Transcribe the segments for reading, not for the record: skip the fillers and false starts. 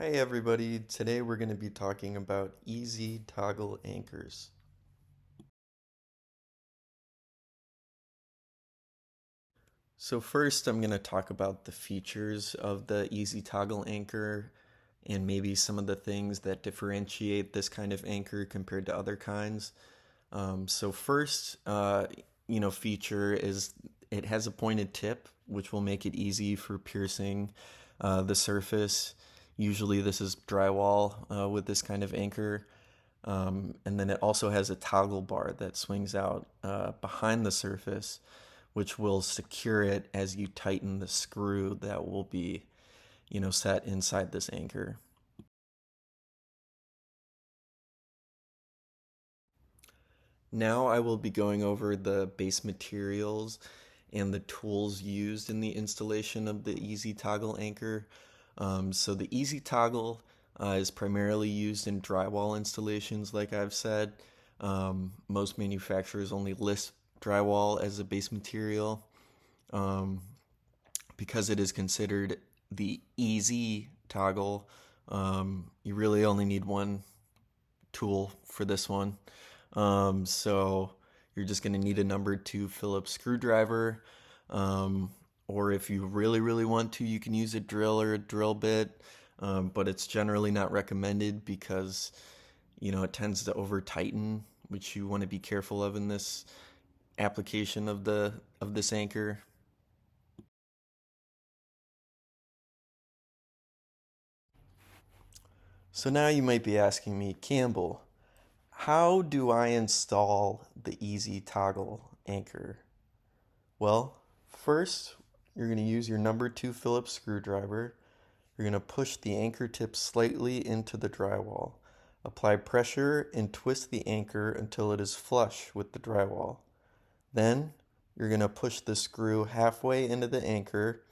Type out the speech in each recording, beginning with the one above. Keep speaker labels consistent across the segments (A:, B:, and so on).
A: Hi everybody, today we're going to be talking about easy toggle anchors. So first I'm going to talk about the features of the easy toggle anchor and maybe some of the things that differentiate this kind of anchor compared to other kinds. So first, feature is it has a pointed tip, which will make it easy for piercing the surface. Usually this is drywall with this kind of anchor. And then it also has a toggle bar that swings out behind the surface, which will secure it as you tighten the screw that will be, set inside this anchor. Now I will be going over the base materials and the tools used in the installation of the Easy Toggle anchor. So the Easy Toggle is primarily used in drywall installations, like I've said. Most manufacturers only list drywall as a base material um, because it is considered the easy toggle. You really only need one tool for this one. So you're just going to need a number 2 Phillips screwdriver. Or if you really, really want to, you can use a drill or a drill bit. But it's generally not recommended because, it tends to over tighten, which you want to be careful of in this application of this anchor. So now you might be asking me, Campbell, how do I install the easy toggle anchor? Well, first, you're going to use your number 2 Phillips screwdriver. You're going to push the anchor tip slightly into the drywall. Apply pressure and twist the anchor until it is flush with the drywall. Then, you're going to push the screw halfway into the anchor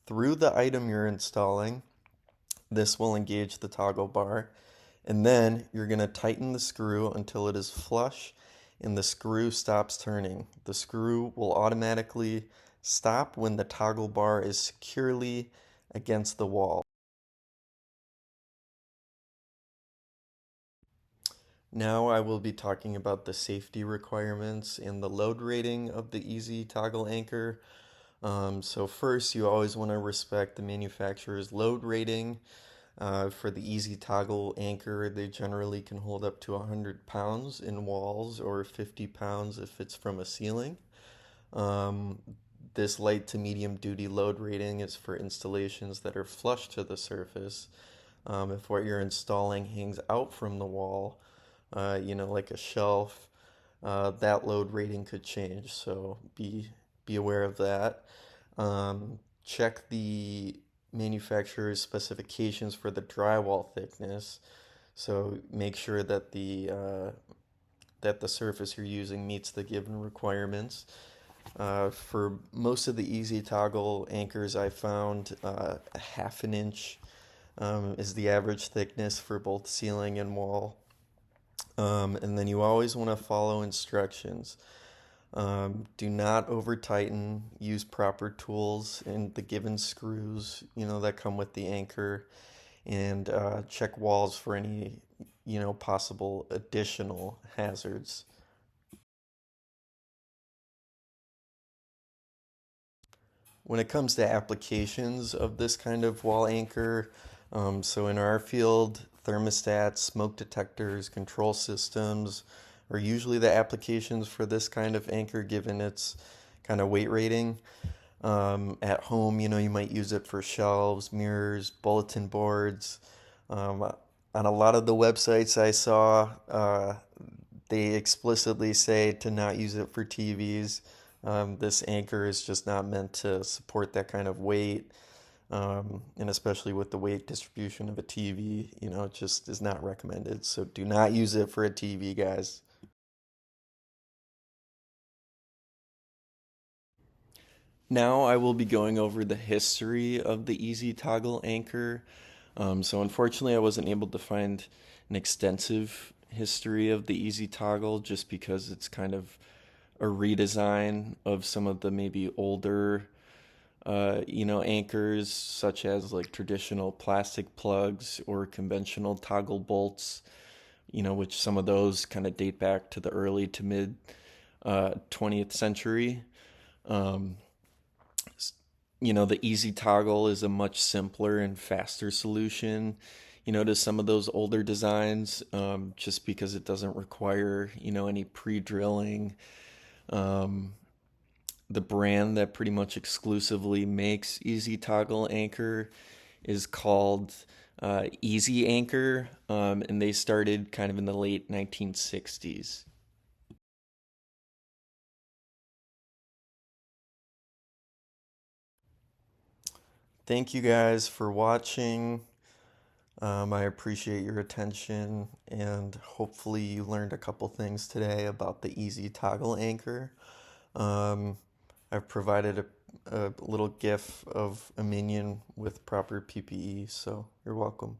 A: through the item you're installing. This will engage the toggle bar. And then you're going to tighten the screw until it is flush and the screw stops turning. The screw will automatically stop when the toggle bar is securely against the wall. Now I will be talking about the safety requirements and the load rating of the Easy Toggle anchor. So first, you always want to respect the manufacturer's load rating. For the Easy Toggle anchor, they generally can hold up to 100 pounds in walls or 50 pounds if it's from a ceiling. Um, this light to medium duty load rating is for installations that are flush to the surface. If what you're installing hangs out from the wall, like a shelf, that load rating could change. So be aware of that. Check the manufacturer's specifications for the drywall thickness. So make sure that the surface you're using meets the given requirements. For most of the easy toggle anchors, I found a half an inch is the average thickness for both ceiling and wall. And then you always want to follow instructions. Do not over tighten. Use proper tools and the given screws, that come with the anchor, and check walls for any, possible additional hazards. When it comes to applications of this kind of wall anchor, so in our field, thermostats, smoke detectors, control systems are usually the applications for this kind of anchor given its kind of weight rating. At home, you might use it for shelves, mirrors, bulletin boards. On a lot of the websites I saw, they explicitly say to not use it for TVs. This anchor is just not meant to support that kind of weight. And especially with the weight distribution of a TV, it just is not recommended. So do not use it for a TV, guys. Now I will be going over the history of the Easy Toggle anchor. So unfortunately, I wasn't able to find an extensive history of the Easy Toggle just because it's kind of a redesign of some of the maybe older anchors such as like traditional plastic plugs or conventional toggle bolts, which some of those kind of date back to the early to mid 20th century. Um, the easy toggle is a much simpler and faster solution, to some of those older designs, just because it doesn't require, any pre-drilling. Um, the brand that pretty much exclusively makes Easy Toggle Anchor is called Easy Anchor, and they started kind of in the late 1960s. Thank you guys for watching. I appreciate your attention, and hopefully you learned a couple things today about the Easy Toggle Anchor. Um, I've provided a little GIF of a minion with proper PPE, so you're welcome.